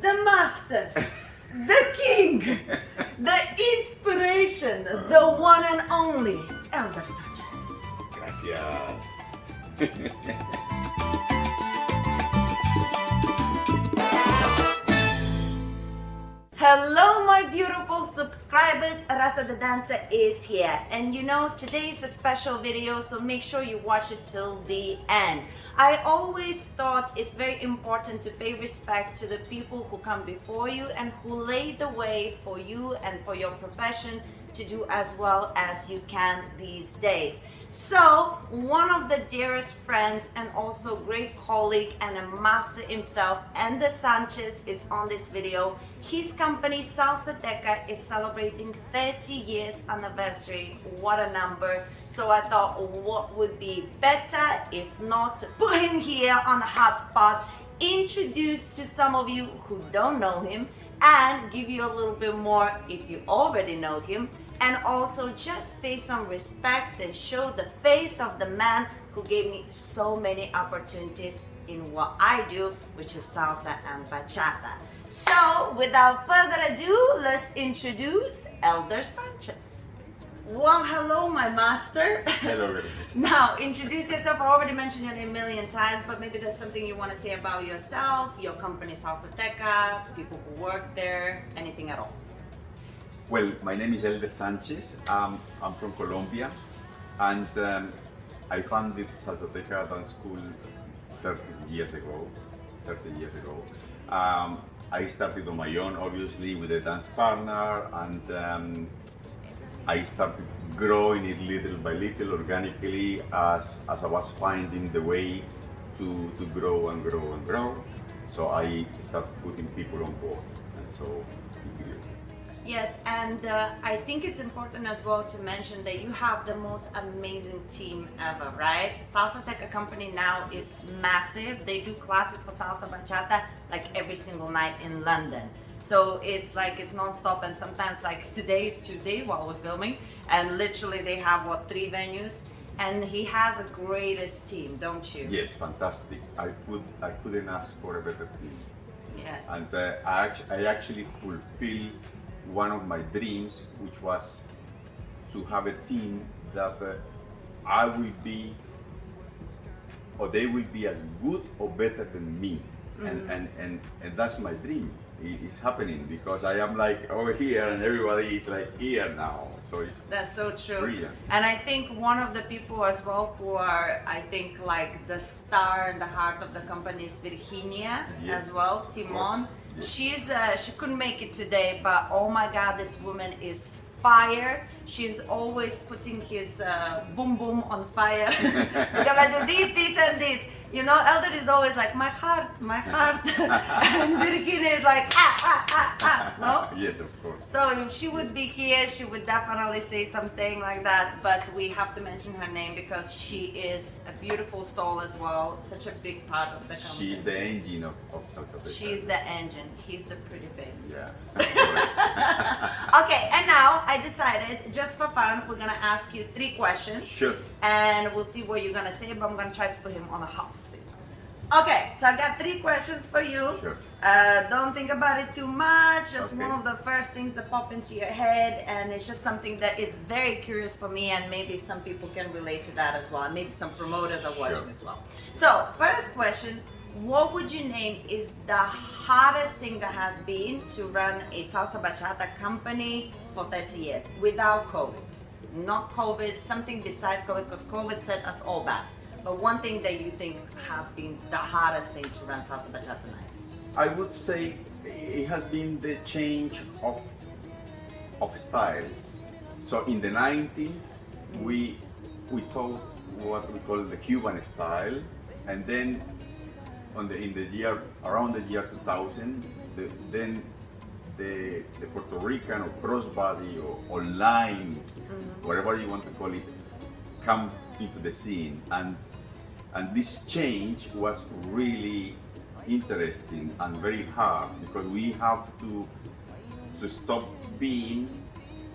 the master, the king, the inspiration, the one and only Elder Sanchez. Gracias. Hello my beautiful subscribers, Rasa the dancer is here, and you know today is a special video, so make sure you watch it till the end. I always thought it's very important to pay respect to the people who come before you and who laid the way for you and for your profession to do as well as you can these days. So one of the dearest friends and also great colleague and a master himself, Elder Sanchez, is on this video. His company Salsateca is celebrating 30 years anniversary. What a number. So I thought what would be better if not to put him here on the hot spot, introduce to some of you who don't know him, and give you a little bit more if you already know him, and also just pay some respect and show the face of the man who gave me so many opportunities in what I do, which is salsa and bachata. So without further ado, let's introduce Elder Sanchez. Well, hello my master. Hello, guys. Now, introduce yourself. I already mentioned your name a million times, but maybe there's something you want to say about yourself, your company Salsateca, people who work there, anything at all. Well, my name is Elder Sanchez. I'm from Colombia, and I founded Salsateca Dance School 30 years ago. I started on my own, obviously, with a dance partner, and I started growing it little by little, organically, as I was finding the way to grow and grow and grow. So I started putting people on board, and so it grew. Yes, and I think it's important as well to mention that you have the most amazing team ever, right? Salsateca company now is massive. They do classes for salsa bachata like every single night in London. So it's like it's non-stop, and sometimes like today is Tuesday while we're filming, and literally they have 3 venues, and he has the greatest team, don't you? Yes, fantastic. I couldn't ask for a better team. Yes. And I actually fulfilled one of my dreams, which was to have a team that I will be, or they will be as good or better than me. Mm-hmm. And that's my dream. It's happening because I am like over here and everybody is like here now. So that's so true. Brilliant. And I think one of the people as well who are, I think, like the star and the heart of the company is Virginia. Yes. As well, Timon. Yes. She couldn't make it today, but oh my God, this woman is fire. She's always putting his boom boom on fire. We're gonna do this and this. You know, Elder is always like, my heart. And Virginia is like, no? Yes, of course. So if she would be here, she would definitely say something like that, but we have to mention her name because she is a beautiful soul as well, such a big part of the company. She's the engine of Salsateca. She's the engine, he's the pretty face. Yeah. Okay, and now I decided, just for fun, we're gonna ask you 3 questions. Sure. And we'll see what you're gonna say, but I'm gonna try to put him on a hot seat. Okay, so I got 3 questions for you. Sure. Don't think about it too much. Just Okay. one of the first things that pop into your head, and it's just something that is very curious for me, and maybe some people can relate to that as well. And maybe some promoters are watching Sure. as well. So, first question: what would you name is the hardest thing that has been to run a salsa bachata company for 30 years without COVID? Not COVID, something besides COVID, because COVID set us all back. But one thing that you think has been the hardest thing to run salsa bachata nights? I would say it has been the change of styles. So in the 90s, we taught what we call the Cuban style, and then around the year 2000, then the Puerto Rican or crossbody or line, whatever you want to call it, come into the scene, and this change was really interesting and very hard because we have to stop being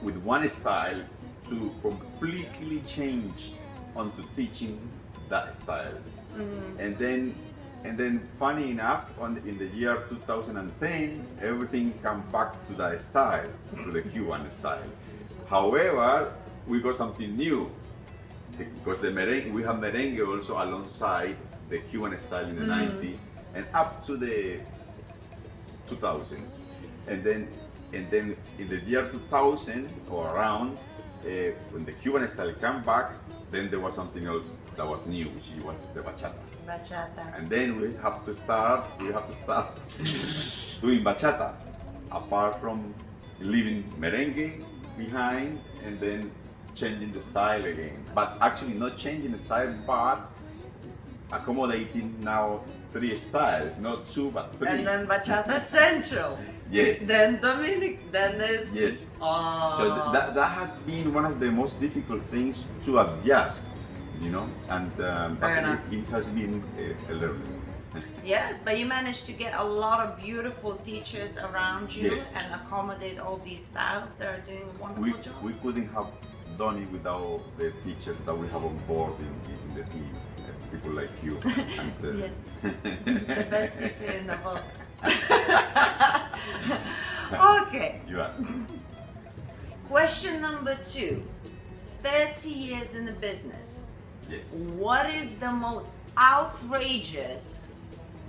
with one style to completely change onto teaching that style. And then And then, funny enough, in the year 2010, everything come back to that style, to the Cuban style. However, we got something new because the merengue, we have merengue also alongside the Cuban style in the 90s and up to the 2000s. And then in the year 2000 or around, when the Cuban style came back, then there was something else that was new, which was the bachata. Bachata. And then we have to start doing bachata, apart from leaving merengue behind and then changing the style again. But actually not changing the style, but accommodating now 3 styles, not 2 but 3. And then bachata central. Yes. Then Dominic. Then there's. Yes. Oh. So that has been one of the most difficult things to adjust, you know, and but it has been a learning. Yes, but you managed to get a lot of beautiful teachers around you Yes. and accommodate all these styles. They're doing a wonderful We, job. we couldn't have done it without the teachers that we have on board in the team, people like you. And, Yes. The best teacher in the world. Okay. You are. Question number 2. 30 years in the business. Yes. What is the most outrageous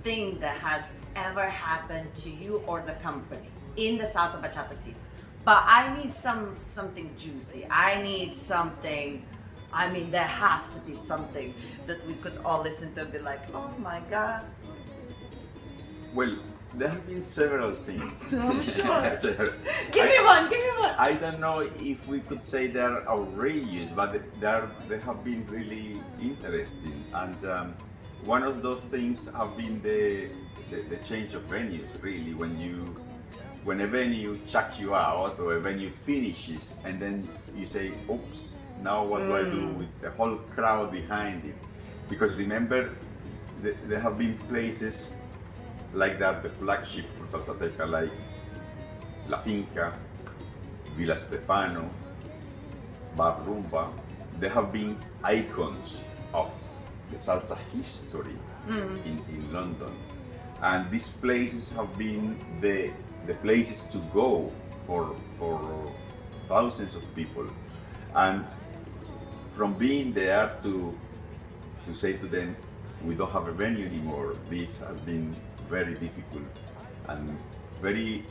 thing that has ever happened to you or the company in the salsa bachata scene? But I need something juicy. I need something. I mean, there has to be something that we could all listen to and be like, oh my God. Well, there have been several things. I'm sure. Several. Give me one. I don't know if we could say they're outrageous, but they have been really interesting. And one of those things have been the change of venues. Really, when a venue chucks you out or a venue finishes, and then you say, "Oops, now what do I do with the whole crowd behind it?" Because remember, there have been places like that, the flagship for Salsateca, like La Finca, Villa Stefano, Bar Rumba. They have been icons of the salsa history in London. And these places have been the places to go for thousands of people. And from being there to say to them, we don't have a venue anymore, this has been very difficult and very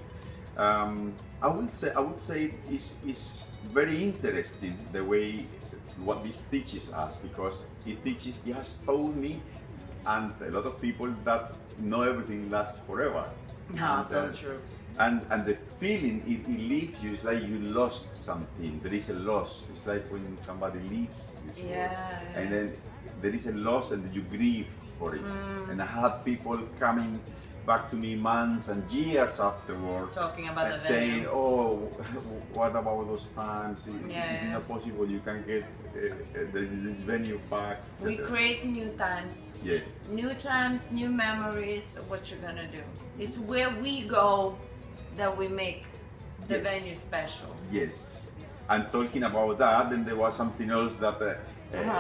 I would say it's very interesting the way what this teaches us, because it has told me and a lot of people that not everything lasts forever. No, so true. And the feeling it leaves you is like you lost something. There is a loss. It's like when somebody leaves this world, and then there is a loss and you grieve for it. And I had people coming back to me months and years afterwards, Talking about and the saying, venue. "Oh, what about those times? Is Yeah. it not possible you can get this venue back?" We etc. create new times. Yes. New times, new memories of what you're gonna do. It's where we go that we make the Yes. venue special. Yes. And talking about that, then there was something else that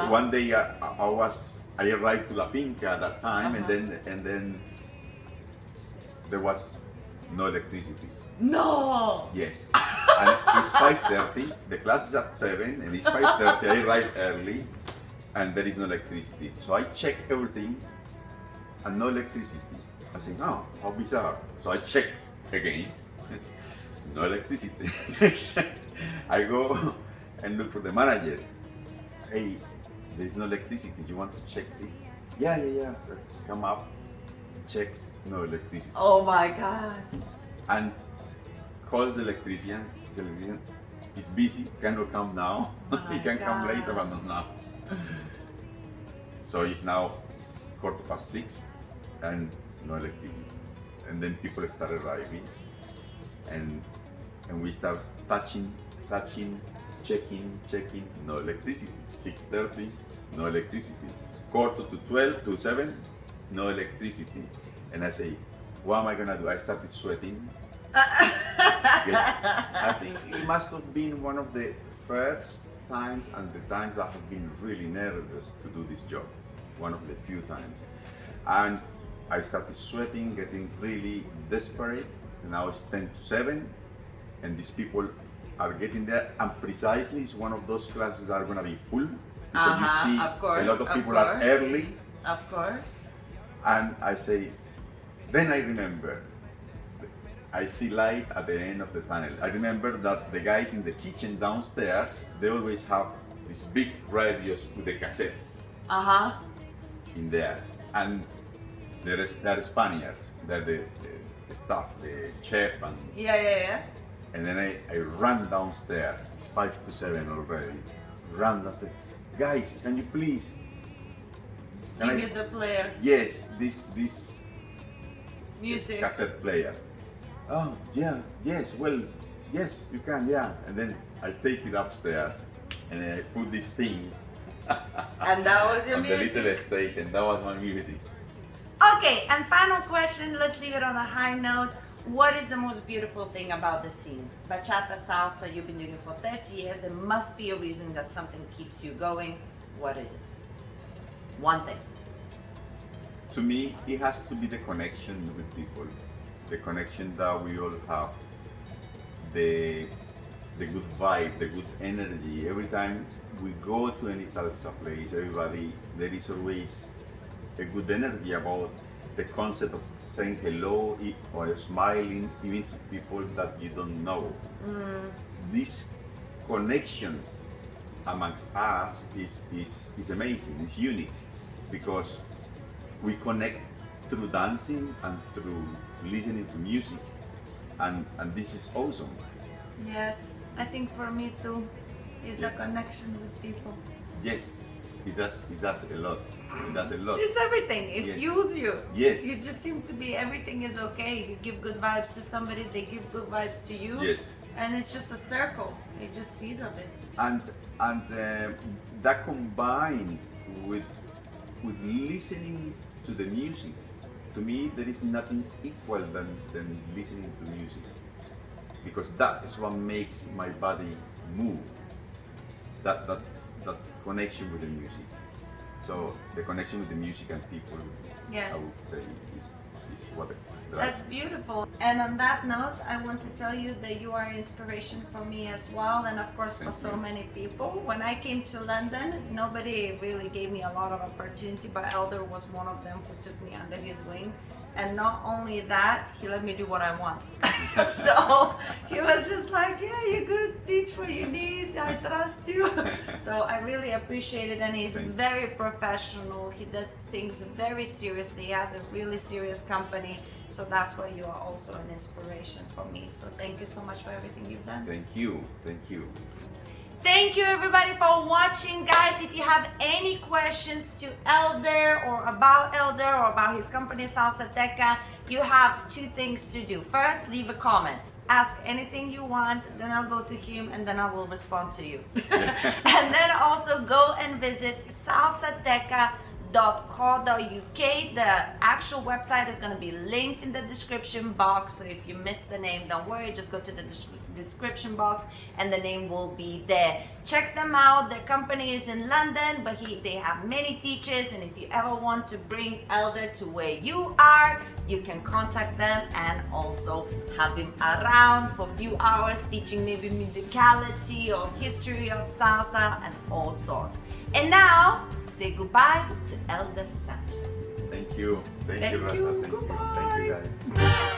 one day I arrived to La Finca at that time, and then there was no electricity. No. Yes. And it's 5:30. The class is at 7, and it's 5:30. I arrived early, and there is no electricity. So I check everything, and no electricity. I say, "Oh, how bizarre!" So I check again. No electricity. I go and look for the manager. "Hey, there is no electricity. Do you want to check this?" Yeah. Come up, checks, no electricity. Oh my God. And calls the electrician. The electrician is busy, cannot come now. He can come God. later, but not now. So it's now 6:15 and no electricity. And then people start arriving, and we start touching, checking, no electricity. 6:30, no electricity. 11:45 to 7, no electricity. And I say, what am I gonna do? I started sweating. I think it must have been one of the first times and the times I have been really nervous to do this job. One of the few times. And I started sweating, getting really desperate. And now it's 10 to 7, and these people are getting there. And precisely, it's one of those classes that are going to be full. Because you see of course, a lot of of people are course. early. Of course. And I say, then I remember, I see light at the end of the tunnel. I remember that the guys in the kitchen downstairs, they always have these big radios with the cassettes in there. And they're Spaniards, they're the staff, the chef, and Yeah. and then I ran downstairs. It's 5 to 7 already. Ran downstairs. Guys, can you please? Give me the player. Yes, this Music. cassette player. Oh yeah, yes, well, yes, you can, yeah. And then I take it upstairs, and then I put this thing. And that was your on the music. little station. That was my music. Okay, and final question, let's leave it on a high note. What is the most beautiful thing about the scene? Bachata, salsa, you've been doing it for 30 years. There must be a reason that something keeps you going. What is it? One thing. To me, it has to be the connection with people, the connection that we all have, the good vibe, the good energy. Every time we go to any salsa place, there is always a good energy about the concept of saying hello or smiling even to people that you don't know. This connection amongst us is amazing, it's unique, because we connect through dancing and through listening to music, and this is awesome. Yes, I think for me too, is the connection with people. Yes, it does a lot. It does a lot. It's everything. It Yes. fuels you. Yes. You just seem to be, everything is okay. You give good vibes to somebody, they give good vibes to you. Yes. And it's just a circle. You just feed on it. And that combined with listening to the music, to me there is nothing equal than listening to music, because that is what makes my body move. That connection with the music. So the connection with the music and people, Yes. I would say, is what That's beautiful. And on that note, I want to tell you that you are an inspiration for me as well, and of course for Thank so you. many people. When I came to London, nobody really gave me a lot of opportunity, but Elder was one of them who took me under his wing. And not only that, he let me do what I want. So he was just like, yeah, you're good, teach what you need, I trust you. So I really appreciate it, and he's Thank you. very professional. He does things very seriously. He has a really serious company. So that's why you are also an inspiration for me. So thank you so much for everything you've done. Thank you. Thank you. Thank you everybody for watching, guys. If you have any questions to Elder or about his company Salsateca, you have two things to do. First, leave a comment. Ask anything you want, then I'll go to him and then I will respond to you. And then also go and visit salsateca.co.uk. The actual website is going to be linked in the description box, so if you missed the name, don't worry, just go to the description box and the name will be there. Check them out. Their company is in London, but they have many teachers, and if you ever want to bring Elder to where you are, you can contact them and also have him around for a few hours teaching maybe musicality or history of salsa and all sorts. And now, say goodbye to Elder Sanchez. Thank you. Thank you, Rasa. you. Thank you. Thank you, Goodbye. guys.